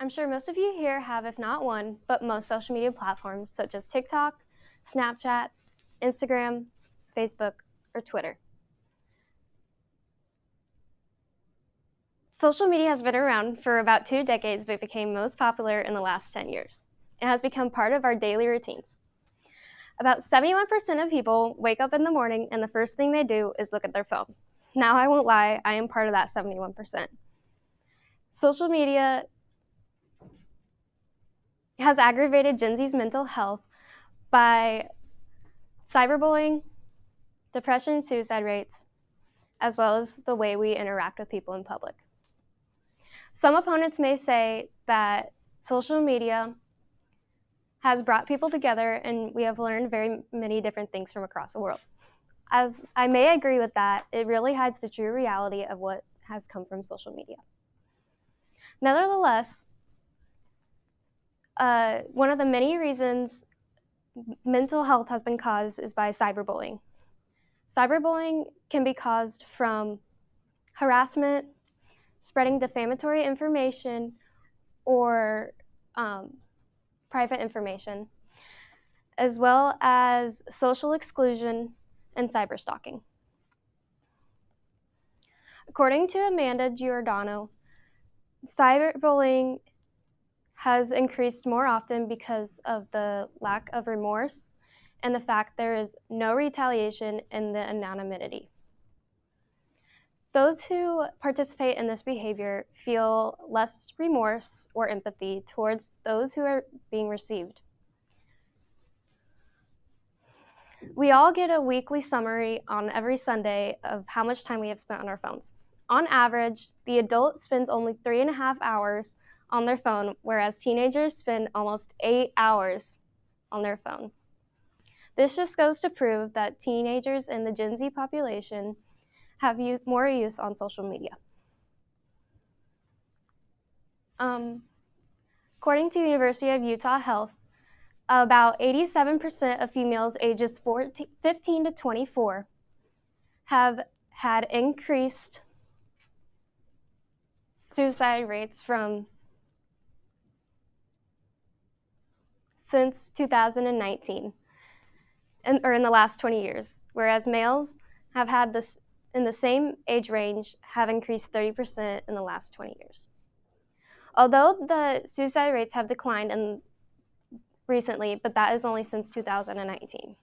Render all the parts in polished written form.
I'm sure most of you here have, if not one, but most social media platforms such as TikTok, Snapchat, Instagram, Facebook, or Twitter. Social media has been around for about 2 decades, but became most popular in the last 10 years. It has become part of our daily routines. About 71% of people wake up in the morning and the first thing they do is look at their phone. Now, I won't lie, I am part of that 71%. Social media has aggravated Gen Z's mental health by cyberbullying, depression and suicide rates, as well as the way we interact with people in public. Some opponents may say that social media has brought people together and we have learned very many different things from across the world. As I may agree with that, it really hides the true reality of what has come from social media. Nevertheless, one of the many reasons mental health has been caused is by cyberbullying. Cyberbullying can be caused from harassment, spreading defamatory information, or private information, as well as social exclusion and cyberstalking. According to Amanda Giordano, cyberbullying has increased more often because of the lack of remorse and the fact there is no retaliation in the anonymity. Those who participate in this behavior feel less remorse or empathy towards those who are being received. We all get a weekly summary on every Sunday of how much time we have spent on our phones. On average, the adult spends only 3.5 hours on their phone, whereas teenagers spend almost 8 hours on their phone. This just goes to prove that teenagers in the Gen Z population have more use on social media. According to the University of Utah Health, about 87% of females ages 15 to 24 have had increased suicide rates since 2019, or in the last 20 years, whereas males have had this in the same age range have increased 30% in the last 20 years. Although the suicide rates have declined recently, but that is only since 2019.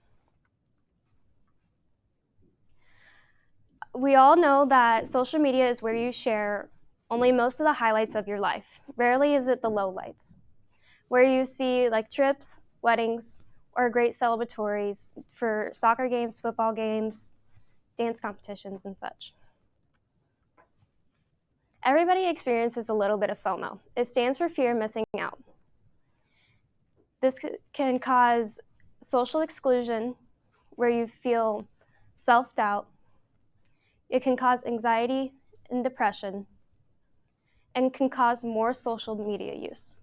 We all know that social media is where you share only most of the highlights of your life. Rarely is it the lowlights, where you see like trips, weddings, or great celebratories for soccer games, football games, dance competitions, and such. Everybody experiences a little bit of FOMO. It stands for fear of missing out. This can cause social exclusion, where you feel self-doubt. It can cause anxiety and depression, and can cause more social media use.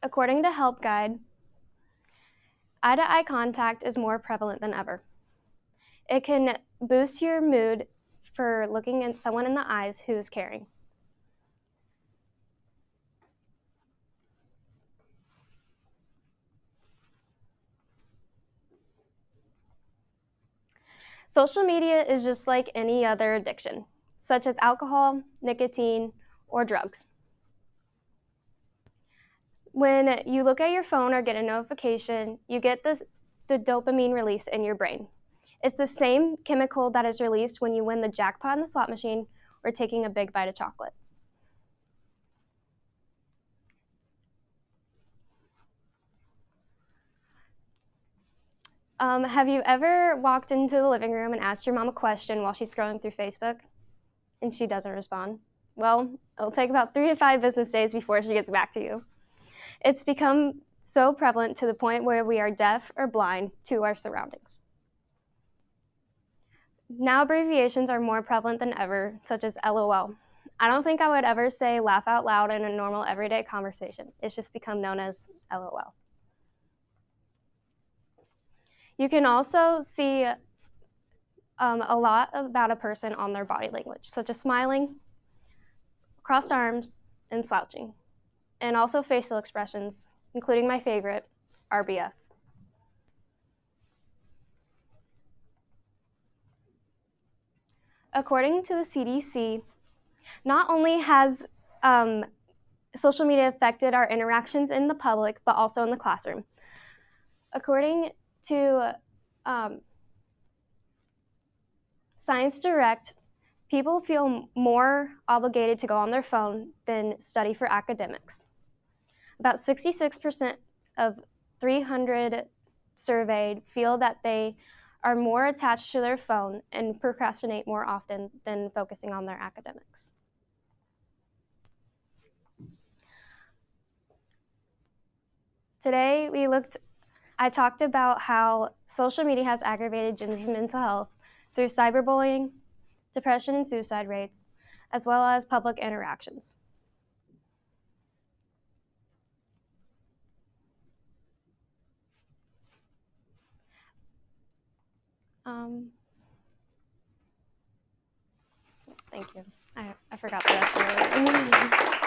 According to Help Guide, eye-to-eye contact is more prevalent than ever. It can boost your mood for looking at someone in the eyes who is caring. Social media is just like any other addiction, such as alcohol, nicotine, or drugs. When you look at your phone or get a notification, you get the dopamine release in your brain. It's the same chemical that is released when you win the jackpot in the slot machine or taking a big bite of chocolate. Have you ever walked into the living room and asked your mom a question while she's scrolling through Facebook and she doesn't respond? Well, it'll take about 3 to 5 business days before she gets back to you. It's become so prevalent to the point where we are deaf or blind to our surroundings. Now abbreviations are more prevalent than ever, such as LOL. I don't think I would ever say laugh out loud in a normal everyday conversation. It's just become known as LOL. You can also see a lot about a person on their body language, such as smiling, crossed arms, and slouching, and also facial expressions, including my favorite, RBF. According to the CDC, not only has social media affected our interactions in the public, but also in the classroom. According to Science Direct, people feel more obligated to go on their phone than study for academics. About 66% of 300 surveyed feel that they are more attached to their phone and procrastinate more often than focusing on their academics. Today, I talked about how social media has aggravated Gen Z's mental health through cyberbullying, depression and suicide rates, as well as public interactions. Thank you. I forgot the rest of it.